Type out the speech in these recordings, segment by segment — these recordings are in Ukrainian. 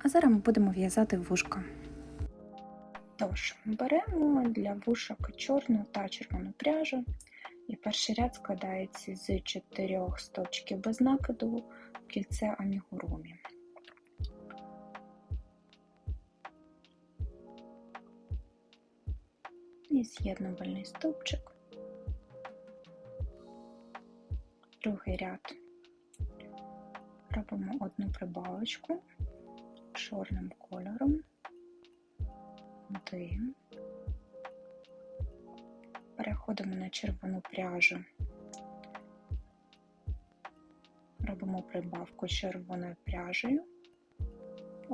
А зараз ми будемо в'язати вушка. Тож, беремо для вушок чорну та червону пряжу, і перший ряд складається з 4 стовпчиків без накиду в кільце амігурумі. І з'єднувальний стовпчик. Другий ряд робимо одну прибавочку чорним кольором. Один. Переходимо на червону пряжу. Робимо прибавку червоною пряжею.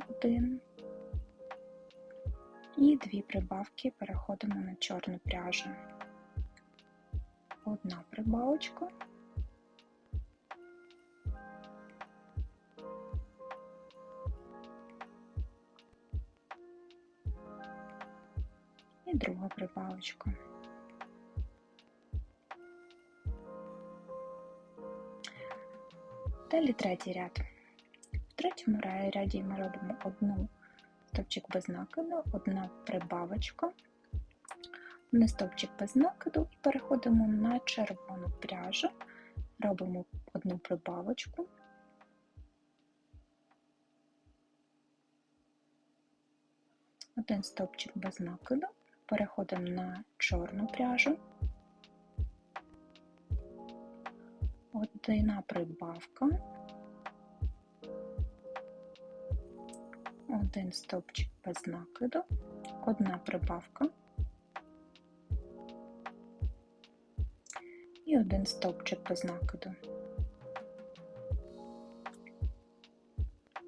Один. І 2 прибавки переходимо на чорну пряжу. Одна прибавочка. І друга прибавочка. Далі третій ряд. В третьому ряді ми робимо одну стовпчик без накиду, одна прибавочка, один стовпчик без накиду і переходимо на червону пряжу, робимо одну прибавочку, один стовпчик без накиду, переходимо на чорну пряжу, одна прибавка, один стовпчик без накиду, одна прибавка і один стовпчик без накиду.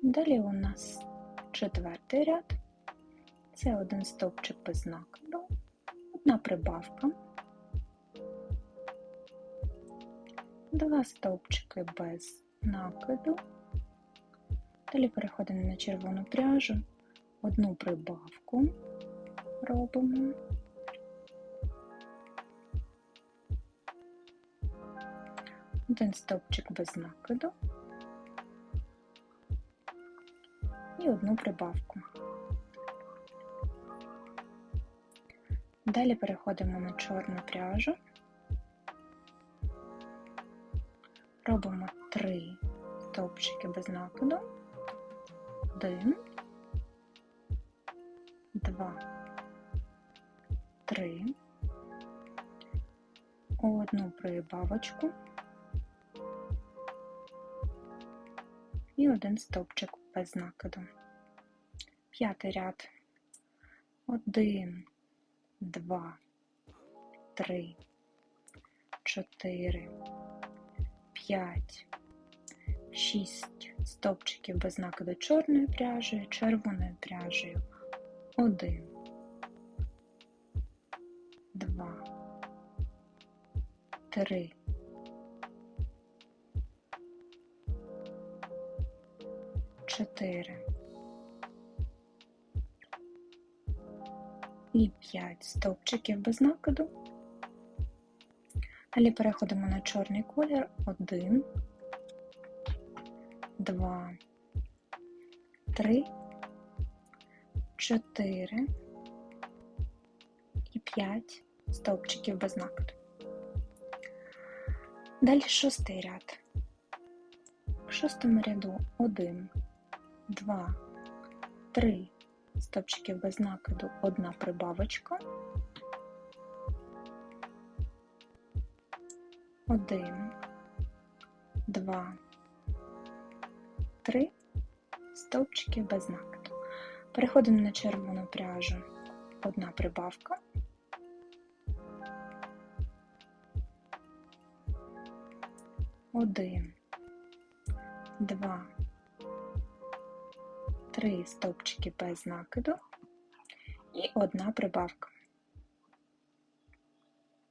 Далі у нас четвертий ряд. Це один стовпчик без накиду, одна прибавка, 2 стовпчики без накиду. Далі переходимо на червону пряжу, одну прибавку робимо, один стовпчик без накиду і одну прибавку. Далі переходимо на чорну пряжу, робимо 3 стовпчики без накиду, 1, 2, 3, одну прибавочку і один стовпчик без накиду. П'ятий ряд. 1, 2, 3, 4, 5, 6 стовпчиків без накиду чорною пряжею, червоною пряжею. 1, 2, 3, 4 і 5 стовпчиків без накиду. Далі переходимо на чорний колір. 1, 2, 3, 4 і 5 стовпчиків без накиду. Далі шостий ряд. В шостому ряду 1, 2, 3 стовпчиків без накиду, одна прибавочка, 1, 2, 3 стовпчики без накиду. Переходимо на червону пряжу, одна прибавка, 1, 2, 3 стовпчики без накиду і одна прибавка.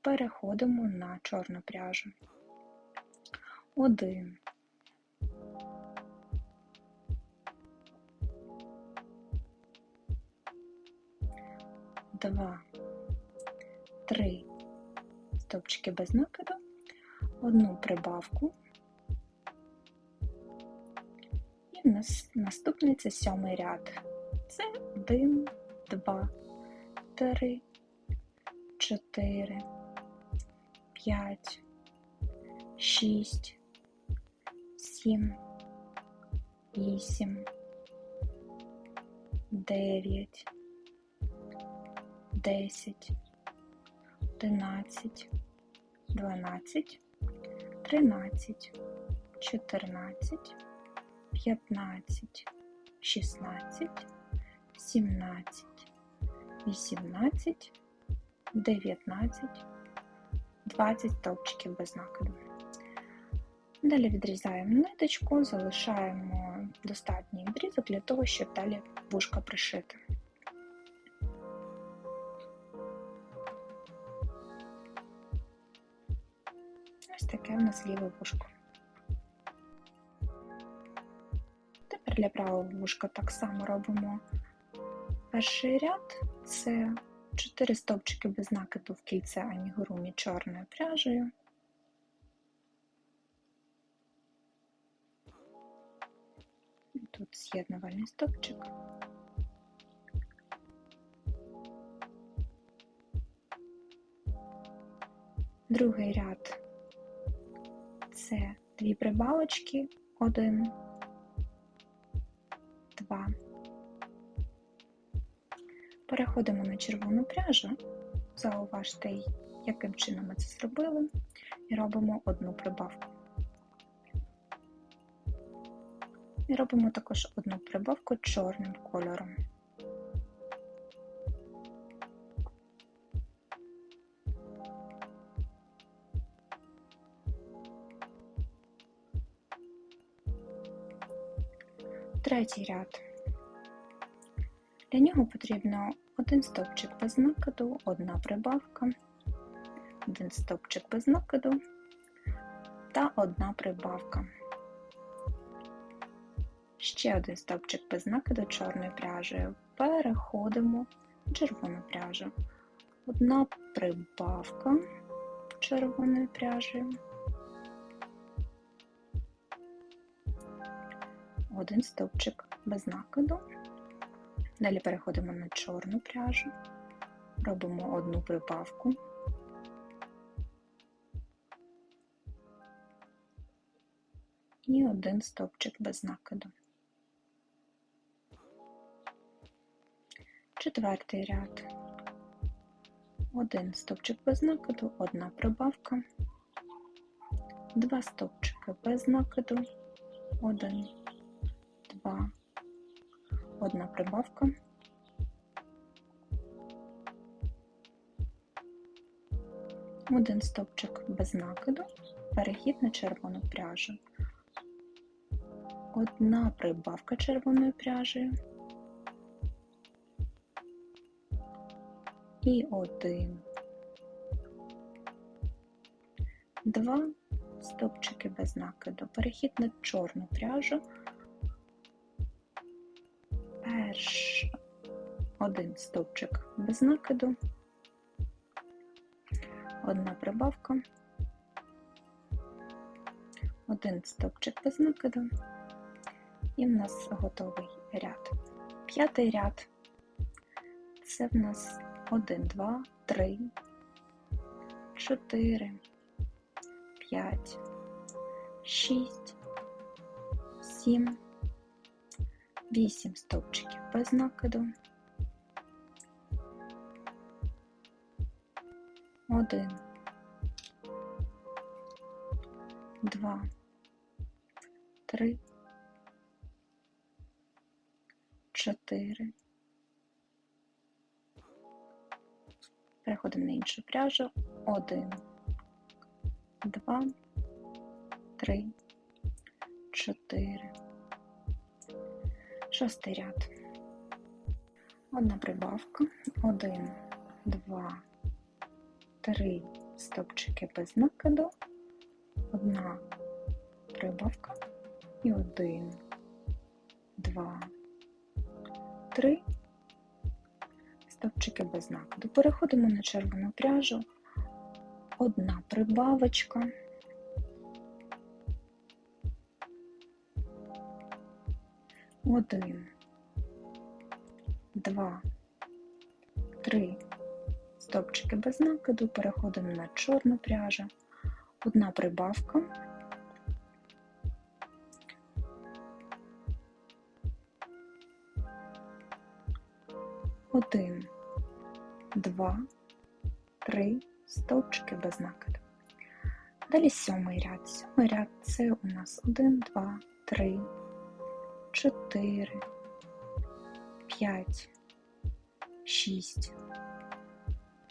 Переходимо на чорну пряжу. 1, 2, 3 стовпчики без накиду, одну прибавку і нас наступний це 7-й ряд. Це 1, 2, 3, 4, 5, 6, 7, 8, 9, 10, 11, 12, 13, 14, 15, 16, 17, 18, 19, 20 стовпчиків без накиду. Далі відрізаємо ниточку, залишаємо достатній відрізок для того, щоб далі вушка пришити. Ось таке в нас ліве вушко. Тепер для правого вушка так само робимо перший ряд, це 4 стовпчики без накиду в кільце амігурумі чорною пряжею. Тут з'єднувальний стовпчик. Другий ряд це 2 прибавочки, 1, 2. Переходимо на червону пряжу, зауважте, яким чином ми це зробили, і робимо одну прибавку. І робимо також одну прибавку чорним кольором. Третій ряд. Для нього потрібно 1 стовпчик без накиду, 1 прибавка, 1 стовпчик без накиду та 1 прибавка. Ще 1 стовпчик без накиду чорною пряжею. Переходимо в червону пряжу. 1 прибавка червоною пряжею. 1 стовпчик без накиду. Далі переходимо на чорну пряжу. Робимо 1 прибавку. І 1 стовпчик без накиду. Четвертий ряд. 1 стовпчик без накиду, 1 прибавка, 2 стовпчики без накиду, 1, 2, 1 прибавка, 1 стовпчик без накиду, перехід на червону пряжу, 1 прибавка червоною пряжею і 1, 2 стовпчики без накиду, перехід на чорну пряжу, 1 стовпчик без накиду, 1 прибавка, 1 стовпчик без накиду, і в нас готовий ряд. П'ятий ряд – це в нас 1, 2, 3, 4, 5, 6, 7, 8 стовпчиків без накиду, 1, 2, 3, 4. Переходимо на іншу пряжу. 1, 2, 3, 4. Шостий ряд. 1 прибавка, 1, 2, 3 стовпчики без накиду, 1 прибавка і 1, 2, 3 стовпчики без накиду. Переходимо на червону пряжу, 1 прибавочка, 1, 2, 3. Стовпчики без накиду, переходимо на чорну пряжу, одна прибавка, один, 2, 3 стовпчики без накиду. Далі сьомий ряд. Сьомий ряд це у нас 1, 2, 3, 4, 5, 6,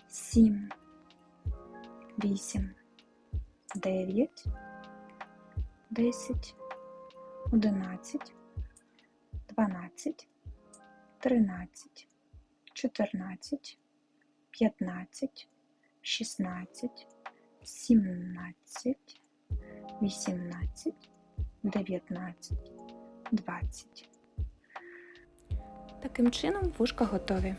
7, 8, 9, 10, 11, 12, 13, 14, 15, 16, 17, 18, 19, 20. Таким чином вушка готові.